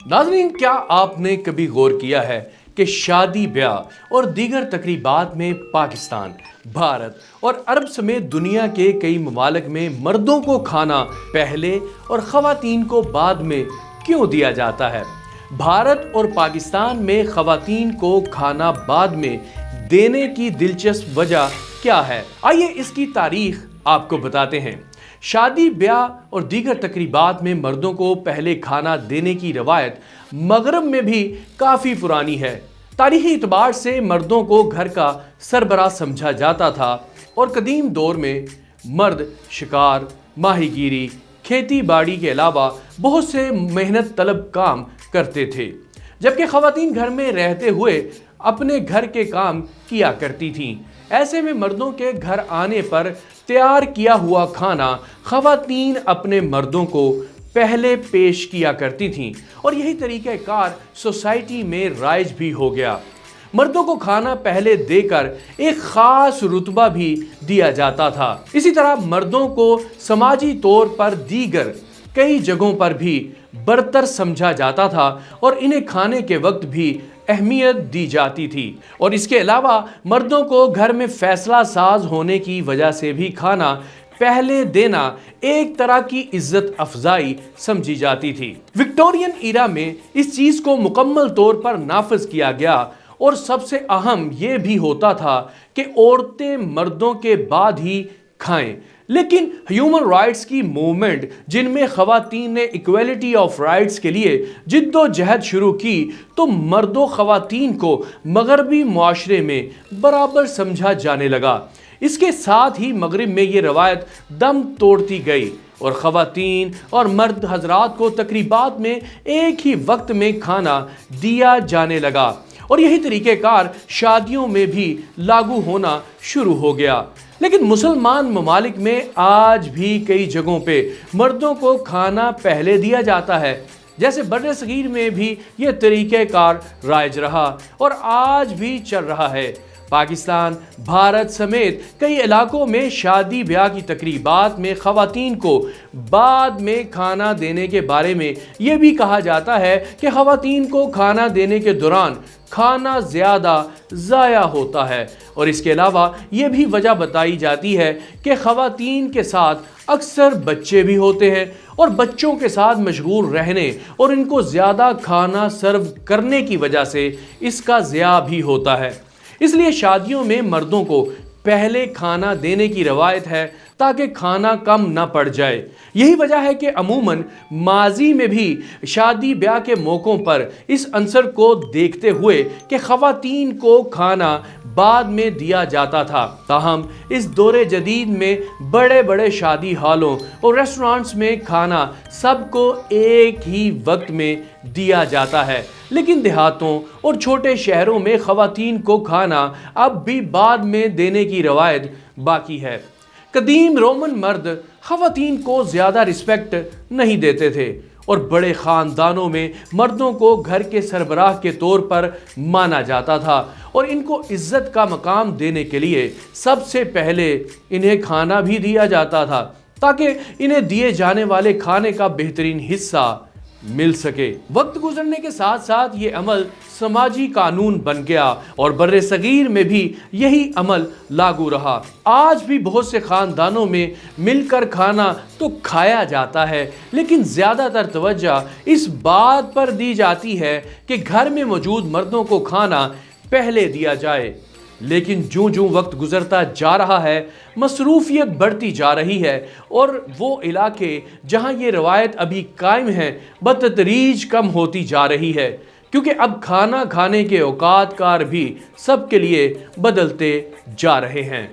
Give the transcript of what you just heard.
नाज़रीन, क्या आपने कभी गौर किया है कि शादी ब्याह और दीगर तकरीबात में पाकिस्तान, भारत और अरब समेत दुनिया के कई ममालिक में मर्दों को खाना पहले और ख़वातीन को बाद में क्यों दिया जाता है? भारत और पाकिस्तान में ख़वातीन को खाना बाद में देने की दिलचस्प वजह क्या है? आइए इसकी तारीख आपको बताते हैं। शादी ब्याह और दीगर तकरीबात में मर्दों को पहले खाना देने की रवायत मगरब में भी काफ़ी पुरानी है। तारीखी इतबार से मर्दों को घर का सरबराह समझा जाता था और कदीम दौर में मर्द शिकार, माहीगीरी, खेती बाड़ी के अलावा बहुत से मेहनत तलब काम करते थे, जबकि ख़वातीन घर में रहते हुए अपने घर के काम किया करती थीं। ऐसे में मर्दों के घर आने पर तैयार किया हुआ खाना ख़वातीन अपने मर्दों को पहले पेश किया करती थीं और यही तरीक़ाकार सोसाइटी में राइज भी हो गया। मर्दों को खाना पहले देकर एक ख़ास रुतबा भी दिया जाता था। इसी तरह मर्दों को समाजी तौर पर दीगर कई जगहों पर भी बरतर समझा जाता था और इन्हें खाने के वक्त भी अहमियत दी जाती थी। और इसके अलावा मर्दों को घर में फैसला साज होने की वजह से भी खाना पहले देना एक तरह की इज्जत अफजाई समझी जाती थी। विक्टोरियन ईरा में इस चीज़ को मुकम्मल तौर पर नाफिज किया गया और सबसे अहम यह भी होता था कि औरतें मर्दों के बाद ही खाएं। लेकिन ह्यूमन राइट्स की मूवमेंट, जिनमें ख़वातीन ने इक्वलिटी ऑफ राइट्स के लिए जिद्दोजहद शुरू की, तो मर्दों ख़वातीन को मगरबी मुआशरे में बराबर समझा जाने लगा। इसके साथ ही मगरिब में ये रवायत दम तोड़ती गई और ख़वातीन और मर्द हजरात को तकरीबात में एक ही वक्त में खाना दिया जाने लगा और यही तरीक़ेकार शादियों में भी लागू होना शुरू हो गया। लेकिन मुसलमान ममालिक में आज भी कई जगहों पे मर्दों को खाना पहले दिया जाता है, जैसे बर्रे सगीर में भी यह तरीक़ेकार राइज रहा और आज भी चल रहा है। पाकिस्तान, भारत समेत कई इलाकों में शादी ब्याह की तकरीबात में ख़वातीन को बाद में खाना देने के बारे में यह भी कहा जाता है कि ख़वातीन को खाना देने के दौरान खाना ज़्यादा ज़ाया होता है और इसके अलावा ये भी वजह बताई जाती है कि ख़वातीन के साथ अक्सर बच्चे भी होते हैं और बच्चों के साथ मशगूल रहने और इनको ज़्यादा खाना सर्व करने की वजह से इसका ज़िया भी होता है। इसलिए शादियों में मर्दों को पहले खाना देने की रवायत है ताकि खाना कम ना पड़ जाए। यही वजह है कि अमूमन माजी में भी शादी ब्याह के मौक़ों पर इस अंसर को देखते हुए कि ख़वातीन को खाना बाद में दिया जाता था। ताहम इस दौरे जदीद में बड़े बड़े शादी हालों और रेस्टोरेंट्स में खाना सबको एक ही वक्त में दिया जाता है, लेकिन देहातों और छोटे शहरों में ख़वातीन को खाना अब भी बाद में देने की रवायत बाकी है। कदीम रोमन मर्द ख़वातीन को ज़्यादा रिस्पेक्ट नहीं देते थे और बड़े ख़ानदानों में मर्दों को घर के सरबराह के तौर पर माना जाता था और इनको इज़्ज़त का मकाम देने के लिए सबसे पहले इन्हें खाना भी दिया जाता था ताकि इन्हें दिए जाने वाले खाने का बेहतरीन हिस्सा मिल सके। वक्त गुजरने के साथ साथ ये अमल समाजी कानून बन गया और बर्रे सगीर में भी यही अमल लागू रहा। आज भी बहुत से ख़ानदानों में मिलकर खाना तो खाया जाता है, लेकिन ज़्यादातर तवज्जो इस बात पर दी जाती है कि घर में मौजूद मर्दों को खाना पहले दिया जाए। लेकिन जो जो वक्त गुजरता जा रहा है, मसरूफियत बढ़ती जा रही है और वो इलाके जहां ये रवायत अभी कायम है बतदरीज कम होती जा रही है, क्योंकि अब खाना खाने के औकात कार भी सबके लिए बदलते जा रहे हैं।